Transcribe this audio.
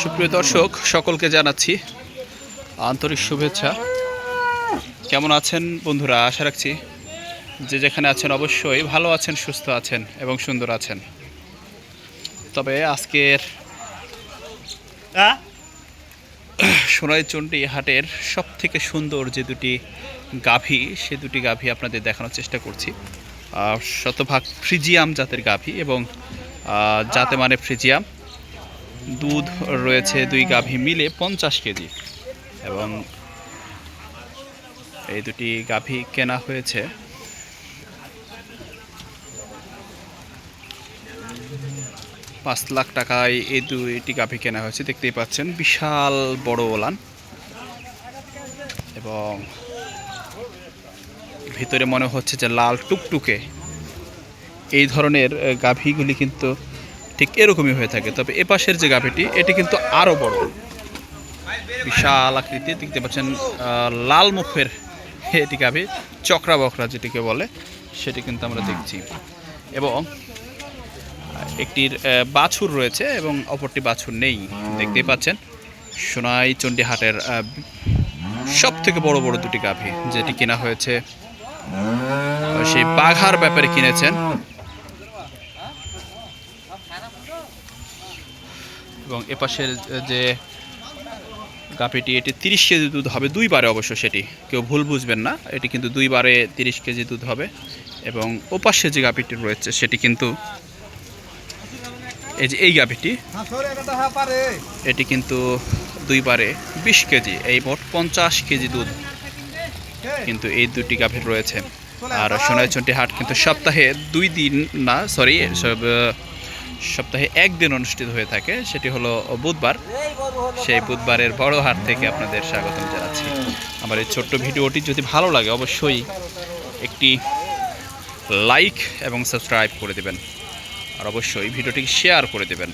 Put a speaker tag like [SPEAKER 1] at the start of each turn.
[SPEAKER 1] সুপ্রিয় দর্শক সকলকে জানাচ্ছি আন্তরিক শুভেচ্ছা। কেমন আছেন বন্ধুরা? আশা রাখছি যে যেখানে আছেন অবশ্যই ভালো আছেন, সুস্থ আছেন এবং সুন্দর আছেন। তবে আজকের সোনাইচন্ডী হাটের সবথেকে সুন্দর যে দুটি গাভী, সে দুটি গাভী আপনাদের দেখানোর চেষ্টা করছি। শতভাগ ফ্রিজিয়াম জাতের গাভী এবং জাতে মানে ফ্রিজিয়াম। দুধ রয়েছে দুই গাভী মিলে 50 কেজি এবং এই দুটি গাভী কেনা হয়েছে ৳5 লাখ। এই দুইটি গাভী কেনা হয়েছে। দেখতেই পাচ্ছেন বিশাল বড় ওলান এবং ভিতরে মনে হচ্ছে যে লাল টুকটুকে। এই ধরনের গাভীগুলি কিন্তু ঠিক এরকমই হয়ে থাকে। তবে এপাশের যে গাভীটি, এটি কিন্তু আরও বড়, বিশাল আকৃতি। দেখতে পাচ্ছেন লাল মুখের এটি গাভী, চক্রা বকরা যেটিকে বলে, সেটি কিন্তু আমরা দেখছি। এবং একটির বাছুর রয়েছে এবং অপরটি বাছুর নেই। দেখতেই পাচ্ছেন সোনাইচন্ডী হাটের সব থেকে বড় বড় দুটি গাভী, যেটি কেনা হয়েছে সেই বাঘার ব্যাপারে কিনেছেন। এবং এপাশের যে গাভীটি, এটি 30 কেজি দুধ হবে দুইবারে। অবশ্য সেটি কেউ ভুল বুঝবেন না, এটি কিন্তু দুইবারে 30 কেজি দুধ হবে। এবং ওপাশে যে গাভীটি রয়েছে সেটি কিন্তু এই গাভীটি, এটি কিন্তু দুইবারে 20 কেজি, এই মোট 50 কেজি দুধ কিন্তু এই দুটি গাভীর রয়েছে। আর সোনাইচন্ডী হাট কিন্তু সপ্তাহে 2 দিন না, সপ্তাহে 1 দিন অনুষ্ঠিত হয়ে থাকে, সেটি হলো বুধবার। সেই বুধবারের বড় হাট থেকে আপনাদের স্বাগতম জানাচ্ছি। আমার এই ছোট্ট ভিডিওটি যদি ভালো লাগে অবশ্যই একটি লাইক এবং সাবস্ক্রাইব করে দেবেন, আর অবশ্যই ভিডিওটি শেয়ার করে দেবেন।